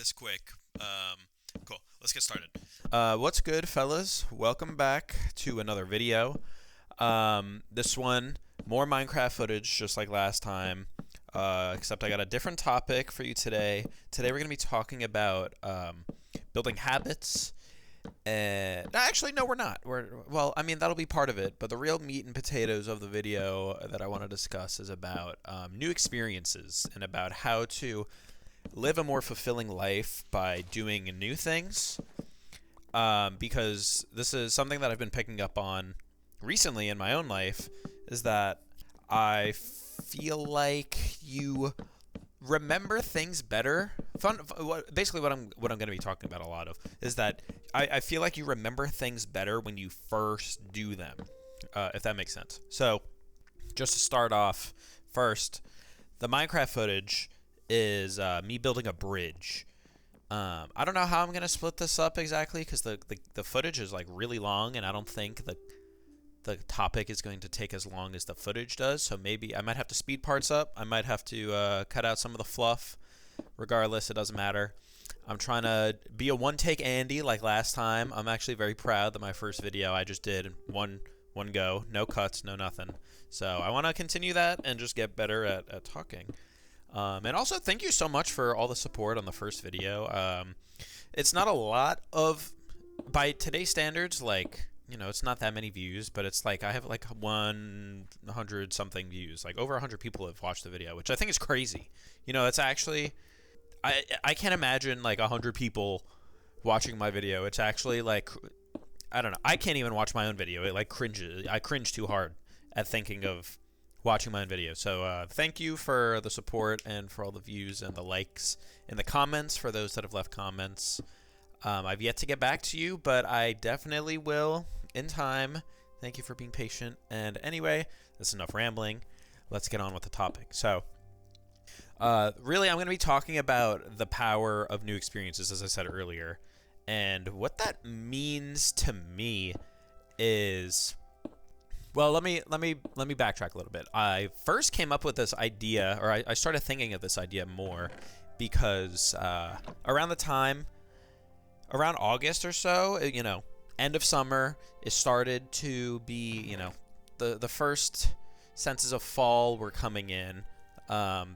this quick. Cool. Let's get started. What's good, fellas? Welcome back to another video. This one, more Minecraft footage, just like last time. Except I got a different topic for you today. Today we're gonna be talking about building habits. And actually, no, we're not. I mean, that'll be part of it. But the real meat and potatoes of the video that I want to discuss is about new experiences and about how to live a more fulfilling life by doing new things. Because this is something that I've been picking up on recently in my own life, is that I feel like you remember things better. Basically, what I'm going to be talking about a lot of is that I feel like you remember things better when you first do them, if that makes sense. So, just to start off, first, the Minecraft footage is me building a bridge. I don't know how I'm gonna split this up exactly because the footage is like really long, and I don't think the topic is going to take as long as the footage does. So maybe I might have to speed parts up. I might have to cut out some of the fluff. Regardless, it doesn't matter. I'm trying to be a one-take Andy like last time. I'm actually very proud that my first video I just did one go, no cuts, no nothing. So I want to continue that and just get better at talking. And also, thank you so much for all the support on the first video. It's not a lot of, by today's standards, like, you know, it's not that many views, but it's like I have like 100 something views. Like over 100 people have watched the video, which I think is crazy. You know, it's actually, I can't imagine like 100 people watching my video. It's actually like, I don't know. I can't even watch my own video. It like cringes. I cringe too hard at thinking of watching my own video. So thank you for the support and for all the views and the likes and the comments for those that have left comments. I've yet to get back to you, but I definitely will in time. Thank you for being patient. And anyway, that's enough rambling. Let's get on with the topic. So really, I'm going to be talking about the power of new experiences, as I said earlier. And what that means to me is, well, let me backtrack a little bit. I first came up with this idea, or I started thinking of this idea more because around August or so, you know, end of summer, it started to be, you know, the first senses of fall were coming in.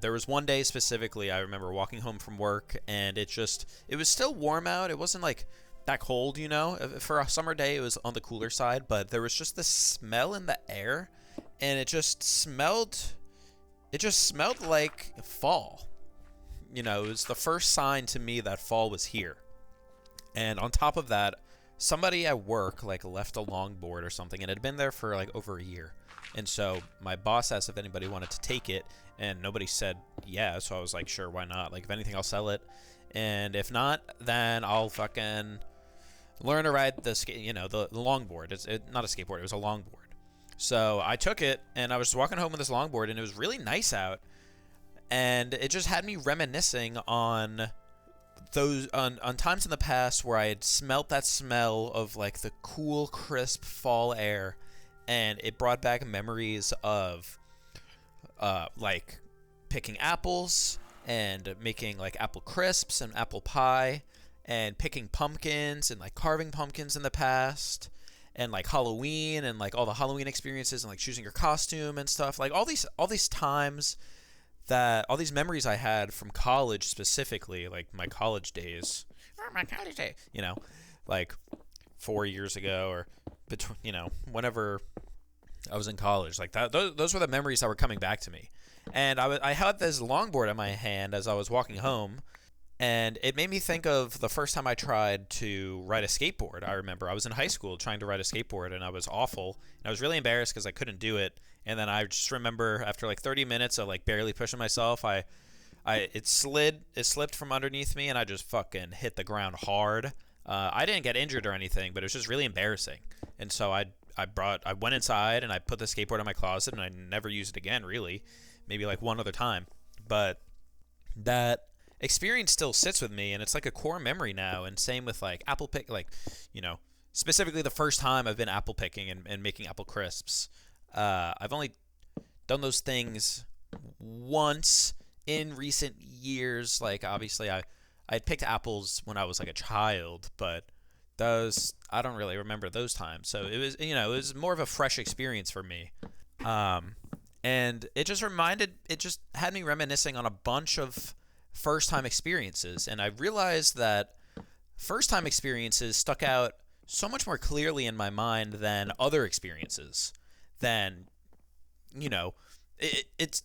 There was one day specifically I remember walking home from work, and it was still warm out. It wasn't like that cold, you know. For a summer day, it was on the cooler side, but there was just this smell in the air, and it just smelled like fall. You know, it was the first sign to me that fall was here. And on top of that, somebody at work like left a longboard or something, and it had been there for like over a year. And so my boss asked if anybody wanted to take it, and nobody said yeah, so I was like, sure, why not? Like, if anything, I'll sell it, and if not, then I'll fucking learn to ride the longboard. It's not a skateboard, it was a longboard. So I took it, and I was walking home with this longboard, and it was really nice out, and it just had me reminiscing on those on times in the past where I had smelt that smell of like the cool, crisp fall air, and it brought back memories of like picking apples and making like apple crisps and apple pie, and picking pumpkins and like carving pumpkins in the past, and like Halloween and like all the Halloween experiences and like choosing your costume and stuff. Like all these times, that all these memories I had from college, specifically like my college days, you know, like 4 years ago, or between, you know, whenever I was in college, like that. Those were the memories that were coming back to me, and I had this longboard in my hand as I was walking home, and it made me think of the first time I tried to ride a skateboard. I remember I was in high school trying to ride a skateboard, and I was awful, and I was really embarrassed because I couldn't do it. And then I just remember after like 30 minutes of like barely pushing myself, it slipped from underneath me, and I just fucking hit the ground hard. I didn't get injured or anything, but it was just really embarrassing. And so I went inside and I put the skateboard in my closet, and I never used it again, really. Maybe like one other time. But that experience still sits with me, and it's like a core memory now. And same with like apple pick, like, you know, specifically the first time I've been apple picking and making apple crisps. I've only done those things once in recent years. Like, obviously, I had picked apples when I was like a child, but those I don't really remember those times. So it was it was more of a fresh experience for me. And it just had me reminiscing on a bunch of first time experiences, and I realized that first time experiences stuck out so much more clearly in my mind than other experiences. Than it's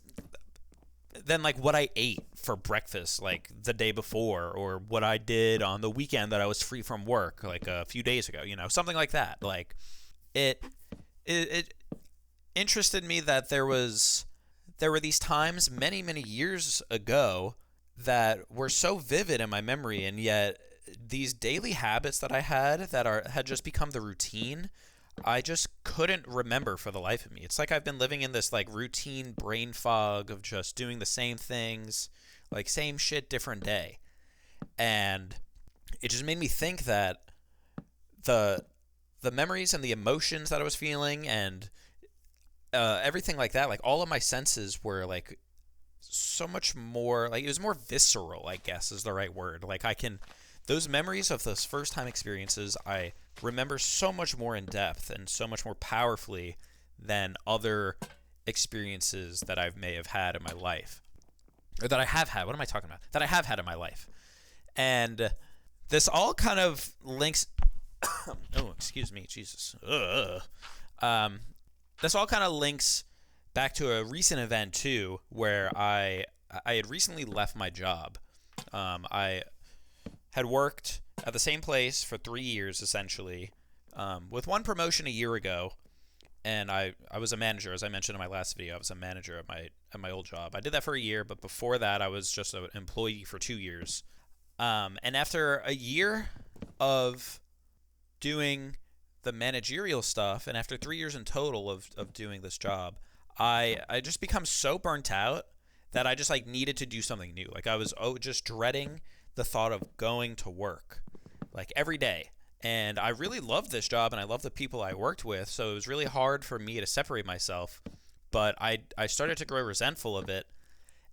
than like what I ate for breakfast like the day before, or what I did on the weekend that I was free from work like a few days ago, something like that. Like it interested me that there were these times many years ago that were so vivid in my memory, and yet these daily habits that I had had just become the routine. I just couldn't remember for the life of me. It's like I've been living in this like routine brain fog of just doing the same things, like same shit, different day. And it just made me think that the memories and the emotions that I was feeling, and everything like that, like all of my senses were like so much more, like it was more visceral, I guess is the right word. Like those memories of those first time experiences, I remember so much more in depth and so much more powerfully than other experiences that I may have had in my life. Or that I have had. What am I talking about? That I have had in my life. And this all kind of links... oh, excuse me. Jesus. This all kind of links back to a recent event, too, where I had recently left my job. I had worked at the same place for 3 years, essentially, with one promotion a year ago, and I was a manager. As I mentioned in my last video, I was a manager at my old job. I did that for a year, but before that, I was just an employee for 2 years. And after a year of doing the managerial stuff, and after 3 years in total of doing this job, I just become so burnt out that I just like needed to do something new. Like I was just dreading the thought of going to work like every day. And I really loved this job, and I loved the people I worked with, so it was really hard for me to separate myself. But I started to grow resentful of it,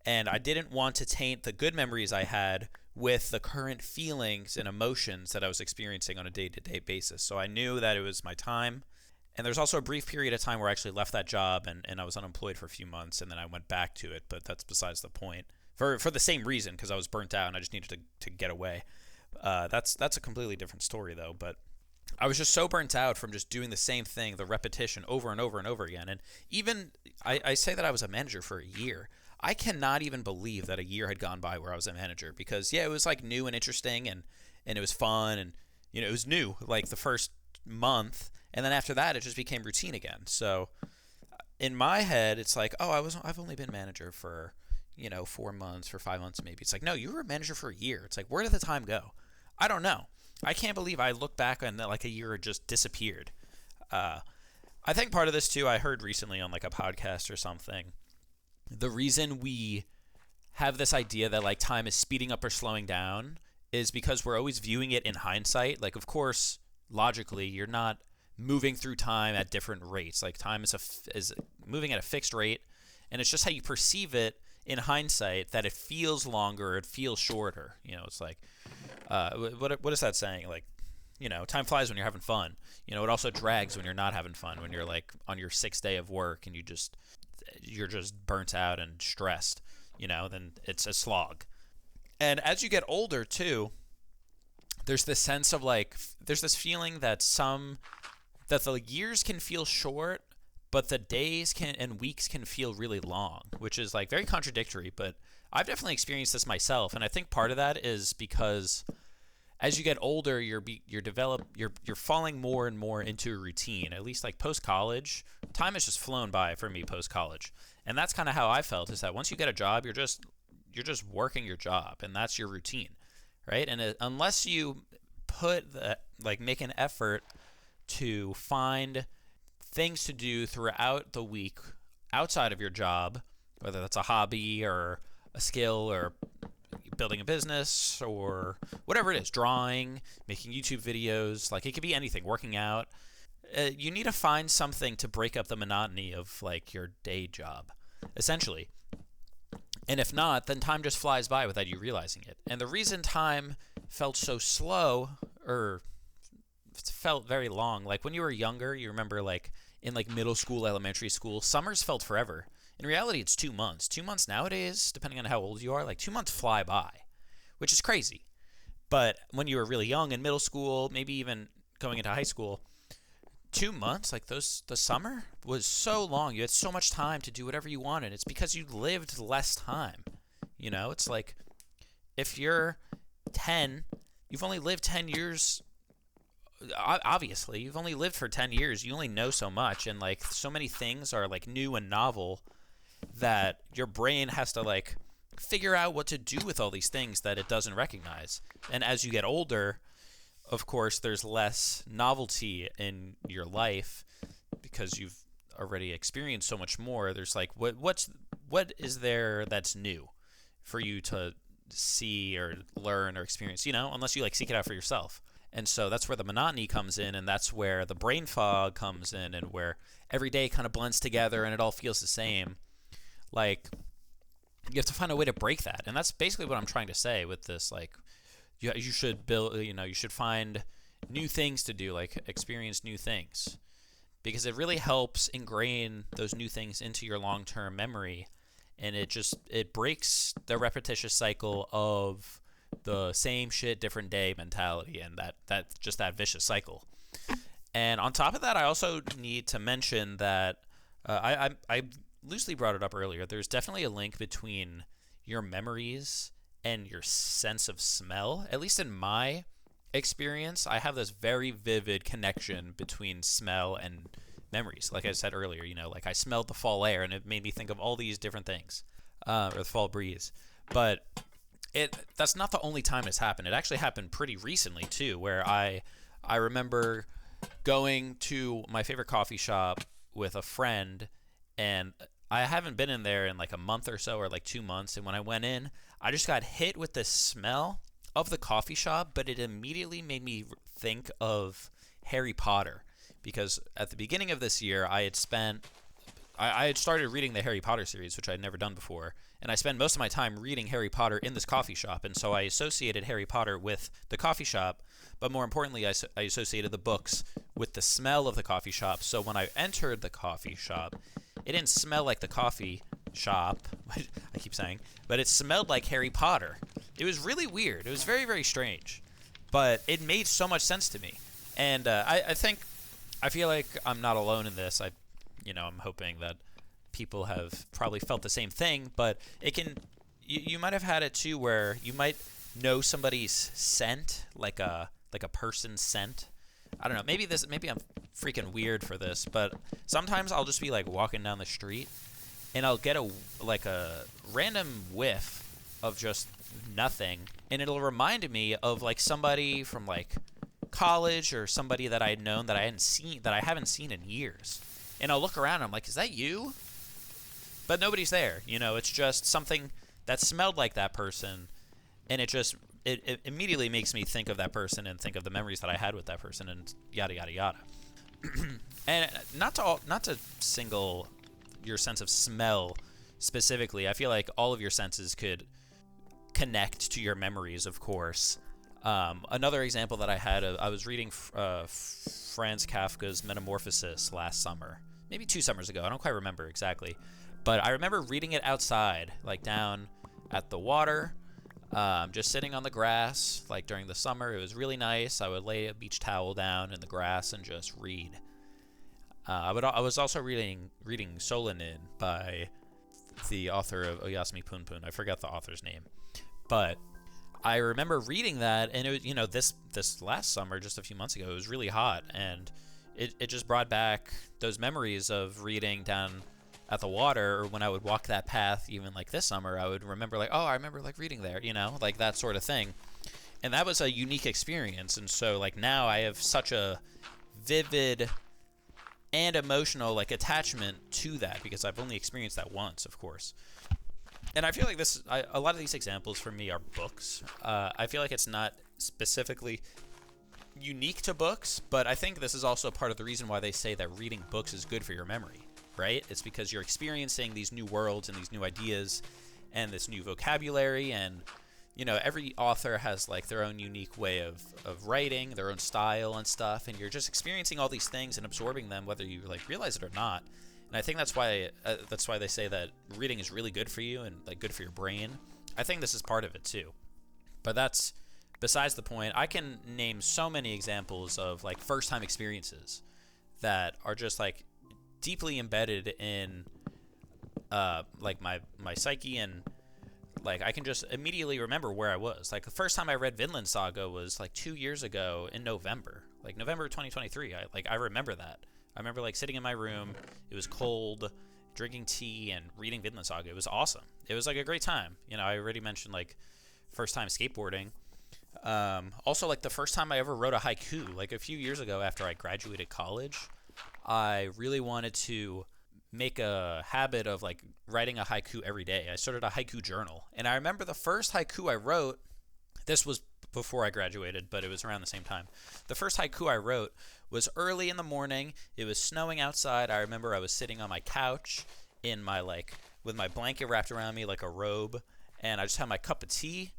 and I didn't want to taint the good memories I had with the current feelings and emotions that I was experiencing on a day-to-day basis. So I knew that it was my time. And there's also a brief period of time where I actually left that job, and I was unemployed for a few months, and then I went back to it, but that's besides the point. For the same reason, because I was burnt out and I just needed to get away. That's a completely different story, though. But I was just so burnt out from just doing the same thing, the repetition over and over and over again. And even I say that I was a manager for a year. I cannot even believe that a year had gone by where I was a manager, because yeah, it was like new and interesting, and it was fun, and it was new like the first month, and then after that it just became routine again. So in my head, it's like, oh, I've only been manager for 4 months, for 5 months maybe. It's like, no, you were a manager for a year. It's like, where did the time go? I don't know. I can't believe I look back and like a year just disappeared. I think part of this too, I heard recently on like a podcast or something, the reason we have this idea that like time is speeding up or slowing down is because we're always viewing it in hindsight. Like, of course, logically, you're not moving through time at different rates. Like time is moving at a fixed rate, and it's just how you perceive it in hindsight that it feels longer, it feels shorter. It's like, what is that saying? Like, time flies when you're having fun. It also drags when you're not having fun, when you're like on your 6th day of work and you're just burnt out and stressed, then it's a slog. And as you get older too, there's this sense of like, there's this feeling that the years can feel short, but the days and weeks can feel really long, which is like very contradictory. But I've definitely experienced this myself, and I think part of that is because as you get older, you're falling more and more into a routine. At least like post college, time has just flown by for me post college, and that's kind of how I felt. Is that once you get a job, you're just working your job, and that's your routine, right? And unless you make an effort to find things to do throughout the week outside of your job, whether that's a hobby or a skill or building a business or whatever it is, drawing, making YouTube videos, like it could be anything, working out. You need to find something to break up the monotony of like your day job, essentially. And if not, then time just flies by without you realizing it. And the reason time felt so slow, or felt very long, like when you were younger, you remember like in like middle school, elementary school, summers felt forever. In reality, it's 2 months. 2 months nowadays, depending on how old you are, like 2 months fly by, which is crazy. But when you were really young in middle school, maybe even going into high school, 2 months, like the summer was so long. You had so much time to do whatever you wanted. It's because you lived less time. You know, it's like if you're 10, you've only lived 10 years. Obviously, you've only lived for 10 years. You only know so much. And like so many things are like new and novel that your brain has to like figure out what to do with all these things that it doesn't recognize. And as you get older, of course, there's less novelty in your life because you've already experienced so much more. There's like what is there that's new for you to see or learn or experience, you know, unless you like seek it out for yourself. And so that's where the monotony comes in, and that's where the brain fog comes in, and where every day kind of blends together and it all feels the same. Like, you have to find a way to break that. And that's basically what I'm trying to say with this. Like, you should build, you know, you should find new things to do, like experience new things, because it really helps ingrain those new things into your long-term memory. And it breaks the repetitious cycle of the same shit, different day mentality, and that vicious cycle. And on top of that, I also need to mention that I loosely brought it up earlier. There's definitely a link between your memories and your sense of smell. At least in my experience, I have this very vivid connection between smell and memories. Like I said earlier, you know, like I smelled the fall air and it made me think of all these different things, or the fall breeze. But that's not the only time it's happened. It actually happened pretty recently too, where I remember going to my favorite coffee shop with a friend, and I haven't been in there in like a month or so, or like 2 months. And when I went in, I just got hit with the smell of the coffee shop, but it immediately made me think of Harry Potter, because at the beginning of this year, I had started reading the Harry Potter series, which I had never done before, and I spent most of my time reading Harry Potter in this coffee shop, and so I associated Harry Potter with the coffee shop, but more importantly, I associated the books with the smell of the coffee shop. So when I entered the coffee shop, it didn't smell like the coffee shop, I keep saying, but it smelled like Harry Potter. It was really weird. It was very, very strange, but it made so much sense to me. And I feel like I'm not alone in this. I'm hoping that people have probably felt the same thing, but you might have had it too, where you might know somebody's scent, like a person's scent. I don't know. Maybe I'm freaking weird for this, but sometimes I'll just be like walking down the street, and I'll get a random whiff of just nothing, and it'll remind me of like somebody from like college, or somebody that I had known that I haven't seen in years. And I'll look around and I'm like, is that you? But nobody's there. You know, it's just something that smelled like that person, and it immediately makes me think of that person and think of the memories that I had with that person, and yada yada yada. And not to single your sense of smell specifically. I feel like all of your senses could connect to your memories, of course. Another example that I had, I was reading Franz Kafka's Metamorphosis last summer, maybe 2 summers ago. I don't quite remember exactly, but I remember reading it outside, like down at the water, just sitting on the grass, like during the summer. It was really nice. I would lay a beach towel down in the grass and just read. I was also reading Solanin by the author of Oyasumi Punpun. I forgot the author's name, but I remember reading that, and it was, this last summer, just a few months ago, it was really hot, and it just brought back those memories of reading down at the water, or when I would walk that path, even like this summer, I would remember like, oh, I remember like reading there, like that sort of thing. And that was a unique experience, and so like now I have such a vivid and emotional like attachment to that, because I've only experienced that once, of course. And I feel like a lot of these examples for me are books. I feel like it's not specifically unique to books, but I think this is also part of the reason why they say that reading books is good for your memory, right? It's because you're experiencing these new worlds and these new ideas, and this new vocabulary. And every author has like their own unique way of writing, their own style and stuff, and you're just experiencing all these things and absorbing them whether you like realize it or not. And I think that's why they say that reading is really good for you and like good for your brain. I think this is part of it too. But that's besides the point. I can name so many examples of like first time experiences that are just like deeply embedded in like my psyche, and like I can just immediately remember where I was. Like the first time I read Vinland Saga was like 2 years ago in November, like November 2023. I remember that. I remember like sitting in my room. It was cold, drinking tea and reading Vinland Saga. It was awesome. It was like a great time. I already mentioned like first time skateboarding. Also, like the first time I ever wrote a haiku, like a few years ago after I graduated college, I really wanted to make a habit of like writing a haiku every day. I started a haiku journal, and I remember the first haiku I wrote. This was before I graduated, but it was around the same time. The first haiku I wrote was early in the morning. It was snowing outside. I remember I was sitting on my couch in my with my blanket wrapped around me like a robe, and I just had my cup of tea,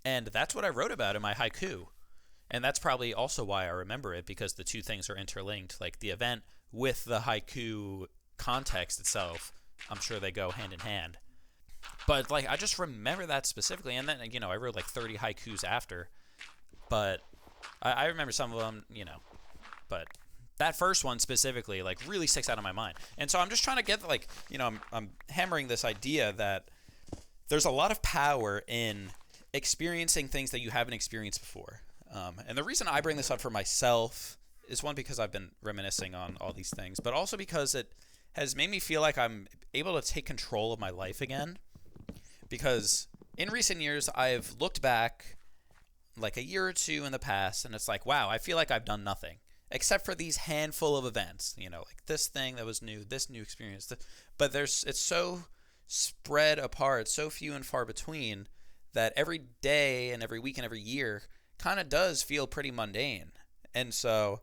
and that's what I wrote about in my haiku. And that's probably also why I remember it, because the two things are interlinked, like the event with the haiku context itself. I'm sure they go hand in hand. But like I just remember that specifically, and then I wrote like 30 haikus after. But I remember some of them, but that first one specifically like really sticks out of my mind. And so I'm just trying to get like, I'm hammering this idea that there's a lot of power in experiencing things that you haven't experienced before. And the reason I bring this up for myself is one, because I've been reminiscing on all these things, but also because it has made me feel like I'm able to take control of my life again. Because in recent years, I've looked back like a year or two in the past, and it's like, wow, I feel like I've done nothing except for these handful of events, like this thing that was new, this new experience. But it's so spread apart, so few and far between, that every day and every week and every year kind of does feel pretty mundane. And so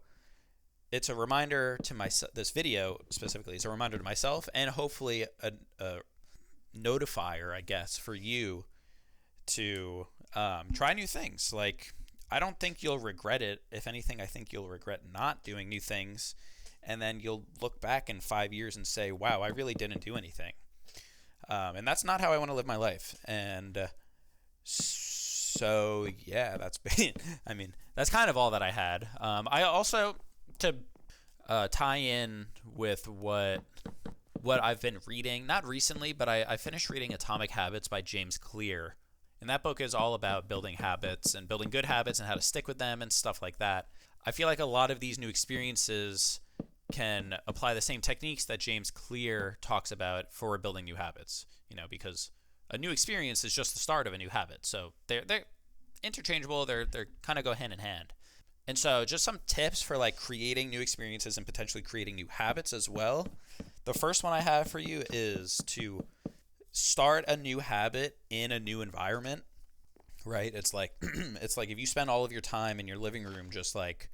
it's a reminder to myself. This video specifically is a reminder to myself, and hopefully a notifier, I guess, for you to try new things. Like, I don't think you'll regret it. If anything, I think you'll regret not doing new things, and then you'll look back in 5 years and say, wow, I really didn't do anything. And that's not how I want to live my life. And so yeah, that's kind of all that I had. I also, to tie in with what I've been reading, not recently, but I finished reading Atomic Habits by James Clear. And that book is all about building habits and building good habits and how to stick with them and stuff like that. I feel like a lot of these new experiences can apply the same techniques that James Clear talks about for building new habits, because a new experience is just the start of a new habit. So they're interchangeable. They're kind of go hand in hand. And so just some tips for like creating new experiences and potentially creating new habits as well. The first one I have for you is to start a new habit in a new environment, right? It's like if you spend all of your time in your living room just like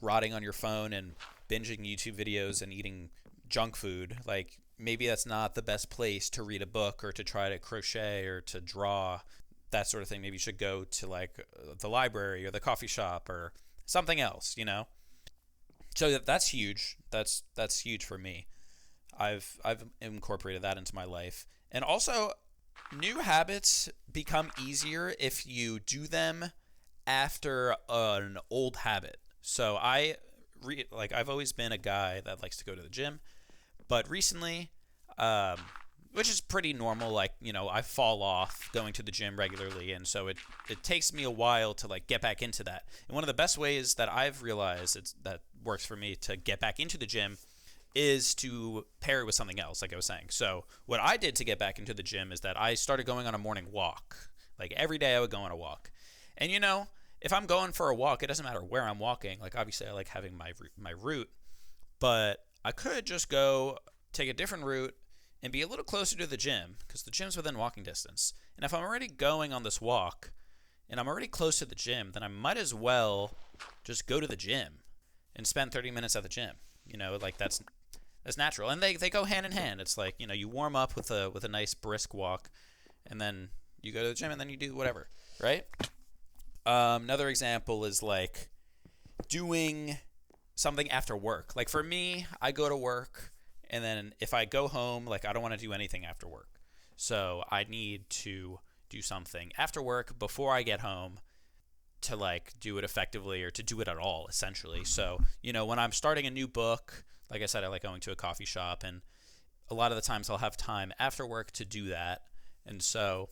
rotting on your phone and binging YouTube videos and eating junk food, like maybe that's not the best place to read a book or to try to crochet or to draw, that sort of thing. Maybe you should go to like the library or the coffee shop or something else, So that's huge. That's huge for me. I've incorporated that into my life. And also, new habits become easier if you do them after an old habit. So I've always been a guy that likes to go to the gym, but recently, which is pretty normal, like, I fall off going to the gym regularly, and so it takes me a while to like get back into that. And one of the best ways that I've realized that works for me to get back into the gym is to pair it with something else, like I was saying. So what I did to get back into the gym is that I started going on a morning walk. Like every day I would go on a walk. And if I'm going for a walk, it doesn't matter where I'm walking. Like obviously I like having my route, but I could just go take a different route and be a little closer to the gym, because the gym's within walking distance. And if I'm already going on this walk and I'm already close to the gym, then I might as well just go to the gym and spend 30 minutes at the gym. Like that's natural. And they go hand in hand. It's like, you warm up with a nice brisk walk, and then you go to the gym, and then you do whatever, right? Another example is like doing something after work. Like for me, I go to work, and then if I go home, like I don't want to do anything after work. So I need to do something after work before I get home to like do it effectively or to do it at all, essentially. So, when I'm starting a new book, like I said, I like going to a coffee shop, and a lot of the times I'll have time after work to do that. And so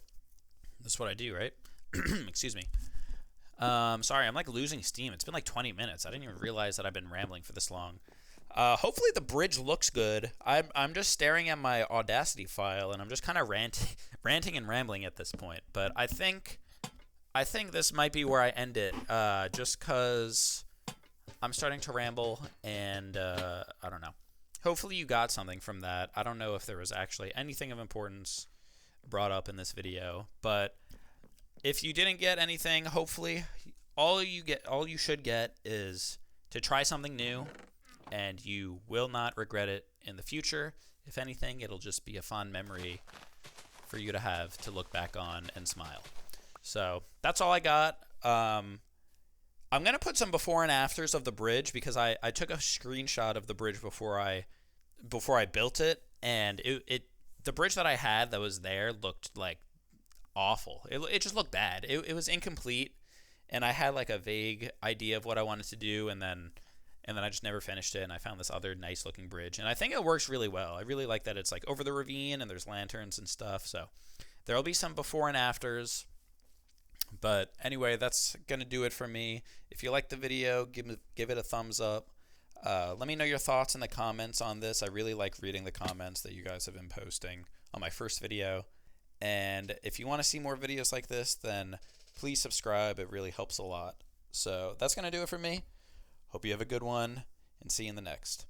that's what I do, right? Excuse me. Sorry, I'm like losing steam. It's been like 20 minutes. I didn't even realize that I've been rambling for this long. Hopefully the bridge looks good. I'm just staring at my Audacity file, and I'm just kind of ranting and rambling at this point. But I think this might be where I end it, just because I'm starting to ramble, and I don't know. Hopefully you got something from that. I don't know if there was actually anything of importance brought up in this video, but if you didn't get anything, hopefully all you should get is to try something new, and you will not regret it in the future. If anything, it'll just be a fond memory for you to have to look back on and smile. So that's all I got. I'm going to put some before and afters of the bridge, because I took a screenshot of the bridge before I built it, and the bridge that I had that was there looked like awful. It just looked bad. It was incomplete, and I had like a vague idea of what I wanted to do, and then I just never finished it, and I found this other nice looking bridge, and I think it works really well. I really like that it's like over the ravine and there's lanterns and stuff. So there'll be some before and afters. But anyway, that's going to do it for me. If you liked the video, give it a thumbs up. Let me know your thoughts in the comments on this. I really like reading the comments that you guys have been posting on my first video. And if you want to see more videos like this, then please subscribe. It really helps a lot. So that's going to do it for me. Hope you have a good one, and see you in the next.